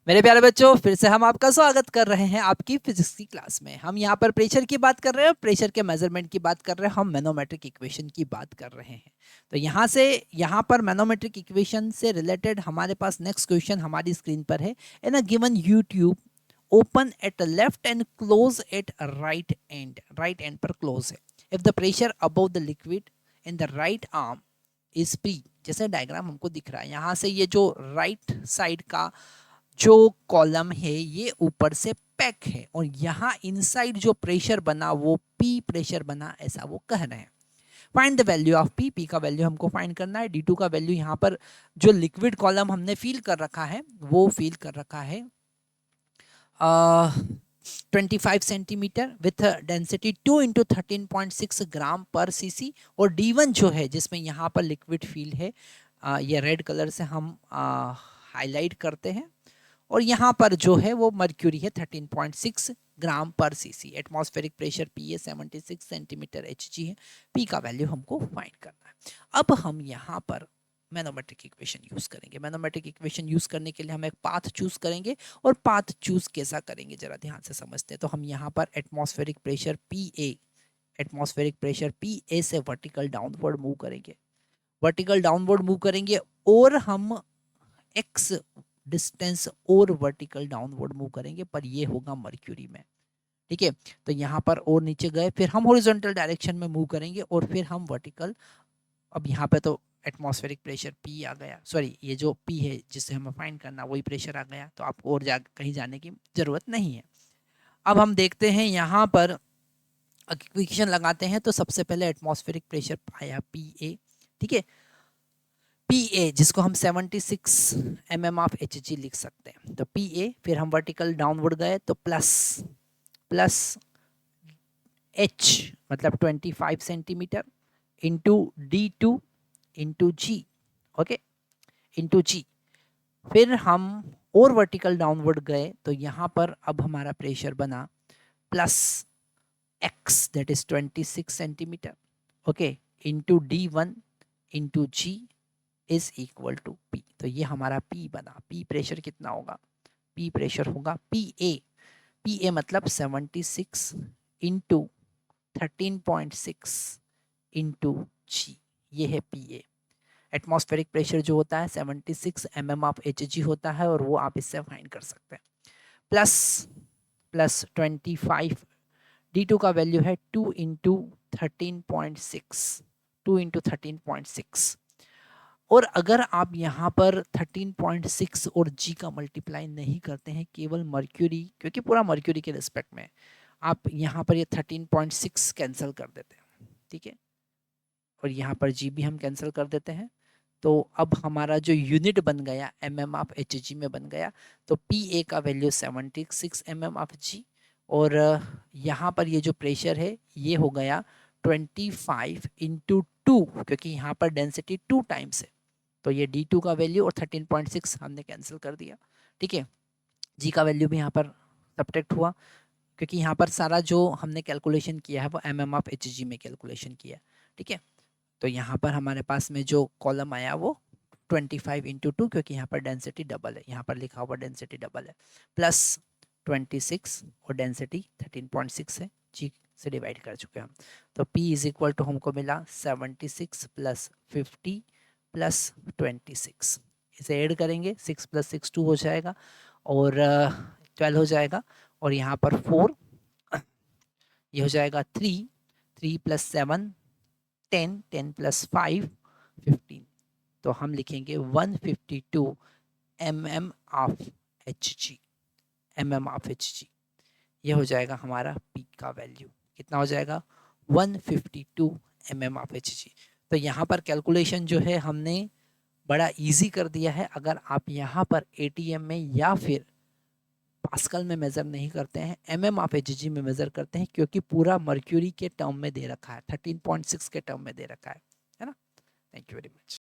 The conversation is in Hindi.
मेरे प्यारे बच्चों, फिर से हम आपका स्वागत कर रहे हैं आपकी फिजिक्स की क्लास में। हम यहाँ पर प्रेशर की बात कर रहे हैं, प्रेशर के मेजरमेंट की बात कर रहे हैं, हम मैनोमेट्रिक इक्वेशन की बात कर रहे हैं। तो यहाँ पर मैनोमेट्रिक इक्वेशन से रिलेटेड हमारे पास नेक्स्ट क्वेश्चन हमारी स्क्रीन पर है। In a given U tube open at left end close at right end पर क्लोज है। If the pressure above the liquid in the right arm is P, जैसे डायग्राम हमको दिख रहा है, यहाँ से ये जो राइट साइड का जो कॉलम है ये ऊपर से पैक है और यहाँ इनसाइड जो प्रेशर बना वो पी प्रेशर बना, ऐसा वो कह रहे हैं। Find the value of P, P का वैल्यू हमको फाइंड करना है। डी टू का वैल्यू यहाँ पर जो लिक्विड कॉलम हमने फील कर रखा है वो फील कर रखा है 25 सेंटीमीटर विथ डेंसिटी 2 इंटू 13.6 ग्राम पर सीसी। और D1 जो है जिसमें यहाँ पर लिक्विड फील है, ये रेड कलर से हम हाईलाइट करते हैं, और यहाँ पर जो है वो मर्क्यूरी है 13.6 ग्राम पर सीसी। एटमॉस्फेरिक प्रेशर पी है 76 सेंटीमीटर Hg है। पी का वैल्यू हमको फाइंड करना है। अब हम यहाँ पर मैनोमेट्रिक इक्वेशन यूज करेंगे। मैनोमेट्रिक इक्वेशन यूज करने के लिए हम एक पाथ चूज करेंगे, और पाथ चूज कैसा करेंगे जरा ध्यान से समझते हैं। तो हम यहाँ पर एटमॉस्फेरिक प्रेशर पी ए से वर्टिकल डाउनवर्ड मूव करेंगे, और हम एक्स डिस्टेंस और वर्टिकल डाउनवर्ड मूव करेंगे, पर ये होगा मर्क्यूरी में। ठीक है, तो यहाँ पर और नीचे गए, फिर हम हॉरिजॉन्टल डायरेक्शन में मूव करेंगे, और फिर हम वर्टिकल। अब यहाँ पे तो एटमॉस्फेरिक प्रेशर पी आ गया, सॉरी ये जो पी है जिसे हमें फाइंड करना वही प्रेशर आ गया, तो आपको और कहीं जाने की जरूरत नहीं है। अब हम देखते हैं यहाँ पर इक्वेशन लगाते हैं। तो सबसे पहले एटमॉस्फेरिक प्रेशर आया पी ए, ठीक है, पी ए जिसको हम 76 mm ऑफ Hg लिख सकते हैं। तो पी ए, फिर हम वर्टिकल डाउनवर्ड गए तो प्लस H मतलब 25 सेंटीमीटर इंटू D2 इंटू जी, ओके, इंटू जी। फिर हम और वर्टिकल डाउनवर्ड गए तो यहाँ पर अब हमारा प्रेशर बना plus X that is 26 centimetre, okay, into D1 into G is equal to P. तो ये हमारा पी बना। पी प्रेशर कितना होगा? पी प्रेशर होगा पी ए मतलब 76 इंटू 13.6 इंटू जी, ये है पी ए। एटमॉस्फेरिक प्रेशर जो होता है 76 mm ऑफ Hg होता है, और वो आप इससे फाइंड कर सकते हैं। प्लस 25, D2 का वैल्यू है 2 इंटू 13.6, 2 इंटू 13.6। और अगर आप यहाँ पर 13.6 और g का मल्टीप्लाई नहीं करते हैं, केवल मर्क्यूरी, क्योंकि पूरा मर्क्यूरी के रिस्पेक्ट में, आप यहाँ पर ये 13.6 कैंसिल कर देते हैं, ठीक है, और यहाँ पर g भी हम कैंसिल कर देते हैं। तो अब हमारा जो यूनिट बन गया mm ऑफ Hg में बन गया। तो Pa का वैल्यू 76 mm ऑफ g, और यहाँ पर ये जो प्रेशर है ये हो गया 25 इंटू 2, क्योंकि यहाँ पर डेंसिटी 2 टाइम्स है, तो ये D2 का वैल्यू और 13.6 हमने कैंसिल कर दिया, ठीक है। जी का वैल्यू भी यहाँ पर सब्ट्रैक्ट हुआ, क्योंकि यहाँ पर सारा जो हमने कैलकुलेशन किया है वो mm ऑफ Hg में कैलकुलेशन किया, ठीक है। तो यहाँ पर हमारे पास में जो कॉलम आया वो 25 इंटू 2, क्योंकि यहाँ पर डेंसिटी डबल है, यहाँ पर लिखा हुआ डेंसिटी डबल है, प्लस 26 और डेंसिटी 13.6 है, जी से डिवाइड कर चुके हम। तो P इज इक्वल टू हमको मिला 76 प्लस 50 प्लस 26, इसे ऐड करेंगे, 6 प्लस 6 2 हो जाएगा, और 12 हो जाएगा, और यहाँ पर 4, ये हो जाएगा 3 प्लस 7 10, 10 प्लस 5 15। तो हम लिखेंगे 152 mm ऑफ Hg, ये हो जाएगा हमारा P का वैल्यू। कितना हो जाएगा? 152 mm ऑफ Hg। तो यहाँ पर कैलकुलेशन जो है हमने बड़ा इजी कर दिया है। अगर आप यहाँ पर ATM में या फिर पास्कल में मेजर नहीं करते हैं, mm ऑफ Hg में मेजर करते हैं, क्योंकि पूरा मर्क्यूरी के टर्म में दे रखा है, 13.6 के टर्म में दे रखा है ना। Thank you very much.